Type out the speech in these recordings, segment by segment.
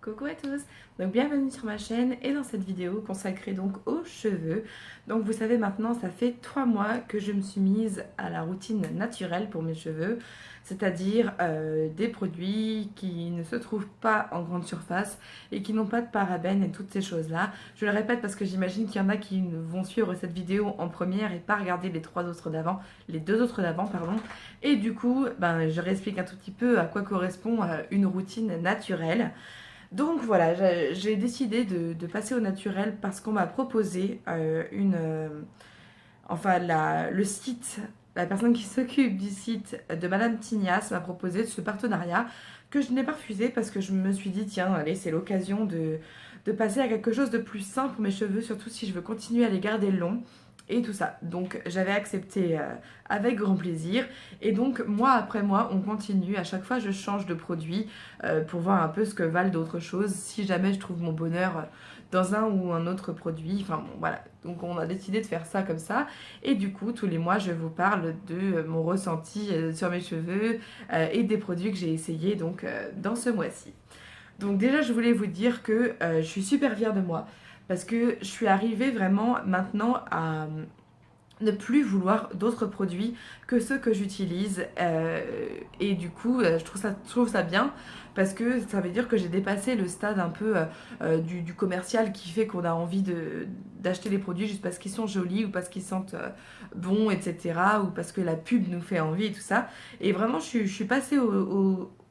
Coucou à tous, donc bienvenue sur ma chaîne et dans cette vidéo consacrée donc aux cheveux. Donc vous savez maintenant ça fait 3 mois que je me suis mise à la routine naturelle pour mes cheveux, c'est-à-dire des produits qui ne se trouvent pas en grande surface et qui n'ont pas de parabènes et toutes ces choses-là. Je le répète parce que j'imagine qu'il y en a qui vont suivre cette vidéo en première et pas regarder les deux autres d'avant pardon. Et du coup je réexplique un tout petit peu à quoi correspond une routine naturelle. Donc voilà, j'ai décidé de passer au naturel parce qu'on m'a proposé le site, la personne qui s'occupe du site de Madame Tignas m'a proposé ce partenariat que je n'ai pas refusé parce que je me suis dit, tiens, allez, c'est l'occasion de passer à quelque chose de plus sain pour mes cheveux, surtout si je veux continuer à les garder longs et tout ça. Donc j'avais accepté avec grand plaisir. Et donc mois après mois, on continue. À chaque fois, je change de produit pour voir un peu ce que valent d'autres choses. Si jamais je trouve mon bonheur dans un ou un autre produit. Enfin bon, voilà. Donc on a décidé de faire ça comme ça. Et du coup, tous les mois, je vous parle de mon ressenti sur mes cheveux et des produits que j'ai essayés donc dans ce mois-ci. Donc déjà, je voulais vous dire que je suis super fière de moi parce que je suis arrivée vraiment maintenant à ne plus vouloir d'autres produits que ceux que j'utilise et du coup je trouve ça bien parce que ça veut dire que j'ai dépassé le stade un peu du commercial qui fait qu'on a envie d'acheter les produits juste parce qu'ils sont jolis ou parce qu'ils sentent bons, etc., ou parce que la pub nous fait envie et tout ça. Et vraiment je suis passée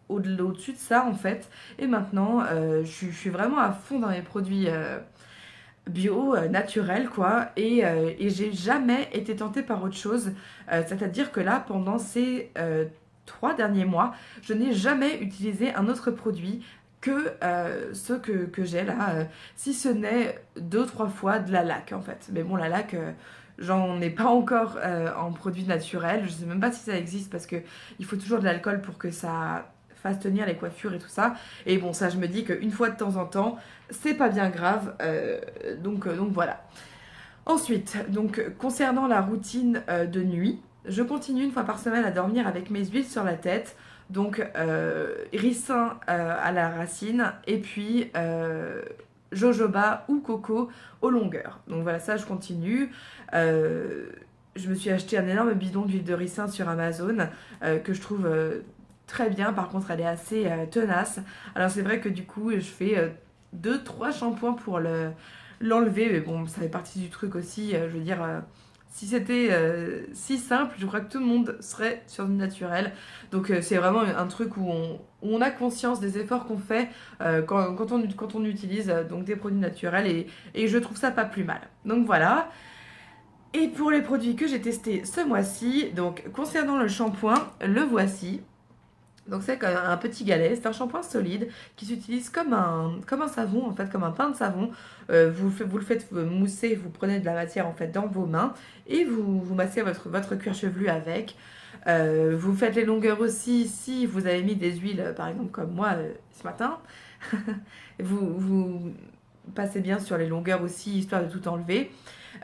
au-dessus de ça en fait. Et maintenant je suis vraiment à fond dans les produits bio, naturel quoi, et j'ai jamais été tentée par autre chose. C'est-à-dire que là, pendant ces 3 derniers mois, je n'ai jamais utilisé un autre produit que ceux que j'ai là, si ce n'est 2 3 fois de la laque en fait. Mais bon, la laque, j'en ai pas encore en produit naturel, je sais même pas si ça existe parce que il faut toujours de l'alcool pour que ça fasse tenir les coiffures et tout ça. Et bon, ça, je me dis qu'une fois de temps en temps, c'est pas bien grave. Donc voilà. Ensuite, donc concernant la routine de nuit, je continue une fois par semaine à dormir avec mes huiles sur la tête. Donc ricin à la racine et puis jojoba ou coco aux longueurs. Donc voilà, ça je continue. Je me suis acheté un énorme bidon d'huile de ricin sur Amazon que je trouve très bien. Par contre, elle est assez tenace. Alors c'est vrai que du coup, je fais 2 3 shampoings pour l'enlever. Mais bon, ça fait partie du truc aussi. Je veux dire, si c'était si simple, je crois que tout le monde serait sur du naturel. Donc c'est vraiment un truc où on a conscience des efforts qu'on fait quand on utilise donc des produits naturels. Et je trouve ça pas plus mal. Donc voilà. Et pour les produits que j'ai testés ce mois-ci, donc concernant le shampoing, le voici. Donc c'est comme un petit galet, c'est un shampoing solide qui s'utilise comme un savon, en fait, comme un pain de savon. Vous le faites mousser, vous prenez de la matière en fait dans vos mains et vous massez votre cuir chevelu avec. Vous faites les longueurs aussi si vous avez mis des huiles, par exemple comme moi ce matin. Vous passez bien sur les longueurs aussi, histoire de tout enlever.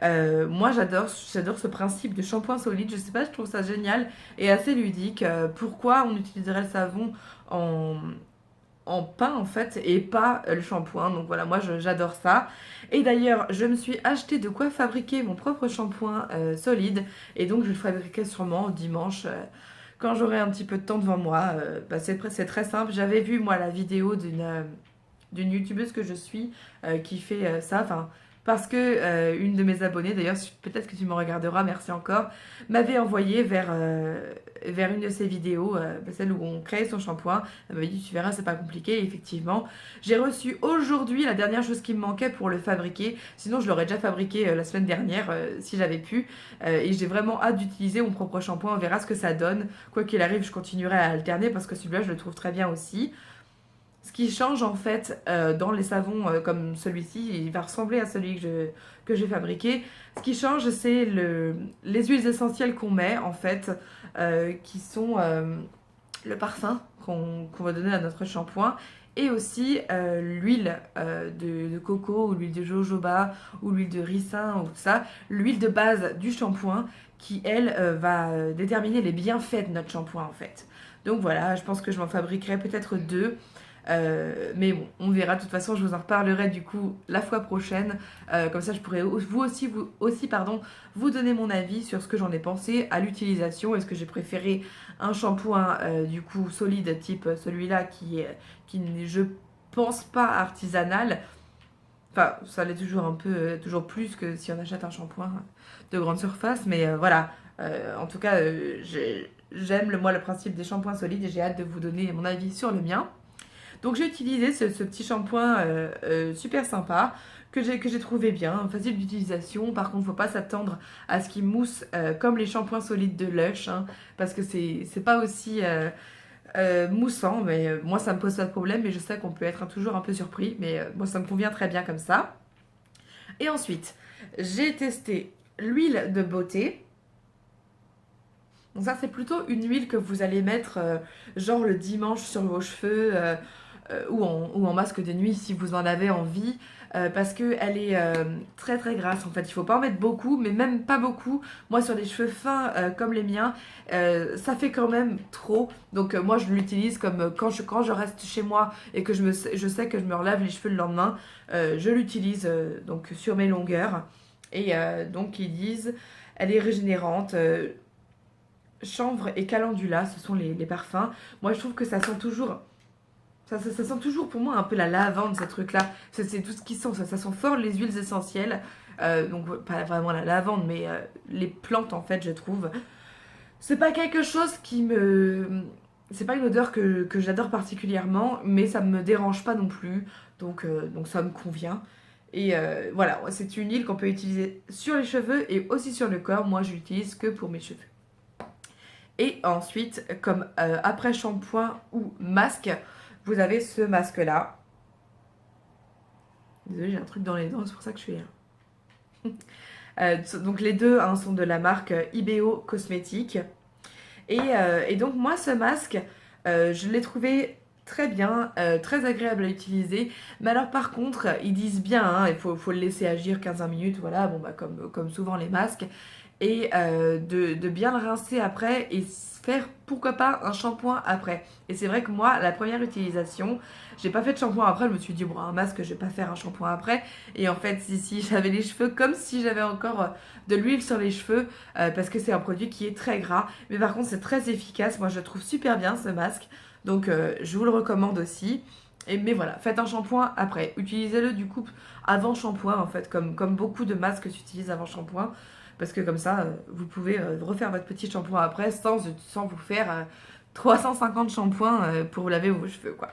Moi j'adore ce principe de shampoing solide, je sais pas, je trouve ça génial et assez ludique. Pourquoi on utiliserait le savon en, en pain en fait et pas le shampoing? Donc voilà, moi j'adore ça. Et d'ailleurs, je me suis acheté de quoi fabriquer mon propre shampoing solide et donc je le fabriquerai sûrement dimanche. Quand j'aurai un petit peu de temps devant moi. C'est très simple. J'avais vu moi la vidéo d'une youtubeuse que je suis qui fait ça. Enfin, parce que une de mes abonnées, d'ailleurs, peut-être que tu me regarderas, merci encore, m'avait envoyé vers une de ses vidéos, celle où on crée son shampoing. Elle m'avait dit, tu verras, c'est pas compliqué. Et effectivement, j'ai reçu aujourd'hui la dernière chose qui me manquait pour le fabriquer. Sinon, je l'aurais déjà fabriqué la semaine dernière si j'avais pu. Et j'ai vraiment hâte d'utiliser mon propre shampoing. On verra ce que ça donne. Quoi qu'il arrive, je continuerai à alterner parce que celui-là, je le trouve très bien aussi. Ce qui change en fait dans les savons comme celui-ci, il va ressembler à celui que j'ai fabriqué. Ce qui change, c'est les huiles essentielles qu'on met en fait, qui sont le parfum qu'on va donner à notre shampoing. Et aussi l'huile de coco ou l'huile de jojoba ou l'huile de ricin ou tout ça, l'huile de base du shampoing qui elle va déterminer les bienfaits de notre shampoing en fait. Donc voilà, je pense que je m'en fabriquerai peut-être deux. Mais bon, on verra. De toute façon, je vous en reparlerai du coup la fois prochaine. Comme ça, je pourrais vous aussi, pardon, vous donner mon avis sur ce que j'en ai pensé à l'utilisation. Est-ce que j'ai préféré un shampoing du coup solide type celui-là qui n'est, je pense pas artisanal. Enfin, ça l'est toujours un peu, toujours plus que si on achète un shampoing de grande surface. Mais voilà. En tout cas, j'aime moi le principe des shampoings solides et j'ai hâte de vous donner mon avis sur le mien. Donc j'ai utilisé ce petit shampoing super sympa que j'ai trouvé bien, facile d'utilisation. Par contre, faut pas s'attendre à ce qu'il mousse comme les shampoings solides de Lush, hein, parce que c'est pas aussi moussant. Mais moi, ça me pose pas de problème, mais je sais qu'on peut être toujours un peu surpris. Mais moi, ça me convient très bien comme ça. Et ensuite, j'ai testé l'huile de beauté. Donc ça, c'est plutôt une huile que vous allez mettre genre le dimanche sur vos cheveux ou en masque de nuit si vous en avez envie. Parce qu'elle est très très grasse en fait. Il faut pas en mettre beaucoup, mais même pas beaucoup. Moi, sur les cheveux fins comme les miens, ça fait quand même trop. Donc moi, je l'utilise comme quand je reste chez moi et que je sais que je me relave les cheveux le lendemain. Je l'utilise donc sur mes longueurs. Et donc ils disent, elle est régénérante. Chanvre et calendula, ce sont les parfums. Moi, je trouve que ça sent toujours. Ça sent toujours pour moi un peu la lavande, ce truc-là. C'est tout ce qui sent. Ça sent fort les huiles essentielles. Donc, pas vraiment la lavande, mais les plantes, en fait, je trouve. C'est pas quelque chose qui me. C'est pas une odeur que j'adore particulièrement, mais ça me dérange pas non plus. Donc ça me convient. Et voilà, c'est une huile qu'on peut utiliser sur les cheveux et aussi sur le corps. Moi, je l'utilise que pour mes cheveux. Et ensuite, comme après-shampoing ou masque, vous avez ce masque-là. Désolée, j'ai un truc dans les dents, c'est pour ça que je suis là. Donc les deux hein, sont de la marque Ibeo Cosmétique. Et donc moi, ce masque, je l'ai trouvé très bien, très agréable à utiliser. Mais alors par contre, ils disent bien, hein, il faut le laisser agir 15 minutes, voilà, bon, bah, comme souvent les masques. Et de bien le rincer après et faire pourquoi pas un shampoing après. Et c'est vrai que moi, la première utilisation, j'ai pas fait de shampoing après, je me suis dit bon, un masque, je vais pas faire un shampoing après. Et en fait, si j'avais les cheveux comme si j'avais encore de l'huile sur les cheveux, parce que c'est un produit qui est très gras. Mais par contre, c'est très efficace, moi je le trouve super bien ce masque. Donc je vous le recommande aussi. Mais voilà, faites un shampoing après. Utilisez-le du coup avant shampoing en fait, comme beaucoup de masques s'utilisent avant shampoing. Parce que comme ça, vous pouvez refaire votre petit shampoing après sans vous faire 350 shampoings pour laver vos cheveux, quoi.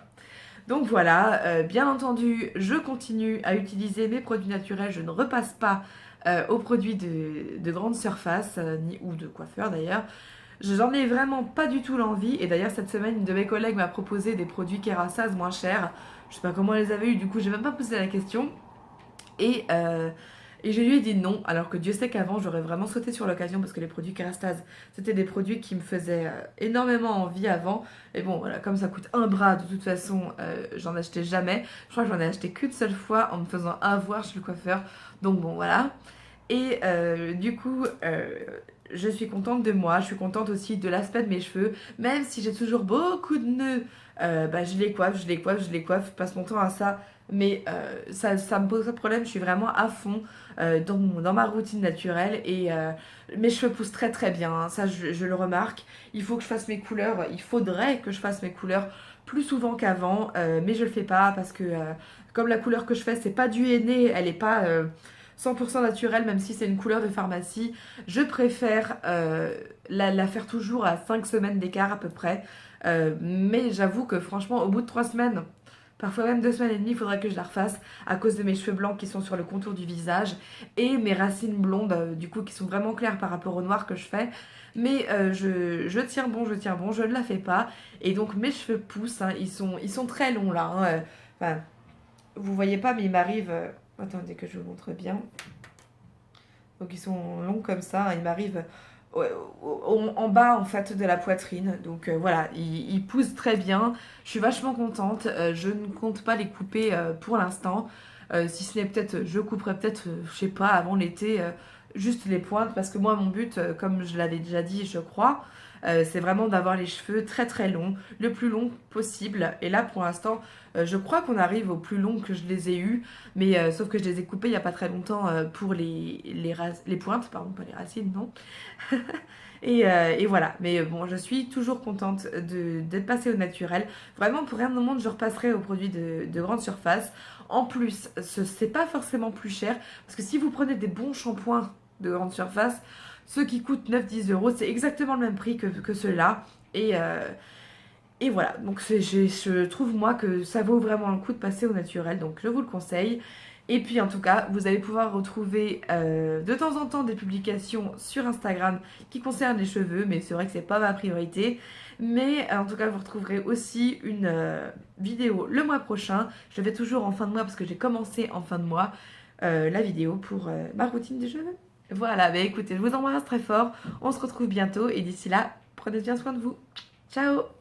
Donc voilà, bien entendu, je continue à utiliser mes produits naturels. Je ne repasse pas aux produits de grande surface, ou de coiffeur d'ailleurs. J'en ai vraiment pas du tout l'envie. Et d'ailleurs, cette semaine, une de mes collègues m'a proposé des produits Kérastase moins chers. Je sais pas comment elle les avait eu, du coup, j'ai même pas posé la question. Et, euh, et je lui ai dit non, alors que Dieu sait qu'avant j'aurais vraiment sauté sur l'occasion parce que les produits Kérastase, c'était des produits qui me faisaient énormément envie avant. Et bon, voilà, comme ça coûte un bras, de toute façon, j'en achetais jamais. Je crois que j'en ai acheté qu'une seule fois en me faisant avoir chez le coiffeur. Donc bon, voilà. Et du coup, je suis contente de moi, je suis contente aussi de l'aspect de mes cheveux, même si j'ai toujours beaucoup de nœuds, bah, je les coiffe, je passe mon temps à ça, mais ça me pose pas de problème, je suis vraiment à fond dans ma routine naturelle et mes cheveux poussent très très bien, hein, ça je le remarque. Il faut que je fasse mes couleurs, il faudrait que je fasse mes couleurs plus souvent qu'avant, mais je le fais pas parce que comme la couleur que je fais, c'est pas du henné, elle est pas 100% naturelle, même si c'est une couleur de pharmacie. Je préfère la faire toujours à 5 semaines d'écart à peu près. Mais j'avoue que franchement, au bout de 3 semaines, parfois même 2 semaines et demie, il faudrait que je la refasse à cause de mes cheveux blancs qui sont sur le contour du visage et mes racines blondes, du coup, qui sont vraiment claires par rapport au noir que je fais. Mais je tiens bon, je ne la fais pas. Et donc mes cheveux poussent, hein, ils sont très longs là. Hein, enfin, vous voyez pas, mais il m'arrive. Attendez que je vous montre bien. Donc ils sont longs comme ça. Il m'arrive en bas en fait de la poitrine. Donc voilà, ils poussent très bien. Je suis vachement contente. Je ne compte pas les couper pour l'instant. Si ce n'est peut-être, je couperai peut-être, je sais pas, avant l'été, juste les pointes. Parce que moi, mon but, comme je l'avais déjà dit, je crois, C'est vraiment d'avoir les cheveux très très longs, le plus long possible. Et là pour l'instant, je crois qu'on arrive au plus long que je les ai eus, mais sauf que je les ai coupés il n'y a pas très longtemps pour les pointes, pardon, pas les racines, non. Et voilà, mais bon, je suis toujours contente d'être passée au naturel. Vraiment, pour rien au monde, je repasserai aux produits de grande surface. En plus, c'est pas forcément plus cher, parce que si vous prenez des bons shampoings de grande surface, ceux qui coûtent 9-10 euros, c'est exactement le même prix que ceux-là. Et voilà, donc je trouve moi que ça vaut vraiment le coup de passer au naturel, donc je vous le conseille. Et puis en tout cas, vous allez pouvoir retrouver de temps en temps des publications sur Instagram qui concernent les cheveux, mais c'est vrai que c'est pas ma priorité. Mais en tout cas, vous retrouverez aussi une vidéo le mois prochain. Je fais toujours en fin de mois parce que j'ai commencé en fin de mois la vidéo pour ma routine des cheveux. Voilà, bah écoutez, je vous embrasse très fort. On se retrouve bientôt et d'ici là, prenez bien soin de vous. Ciao!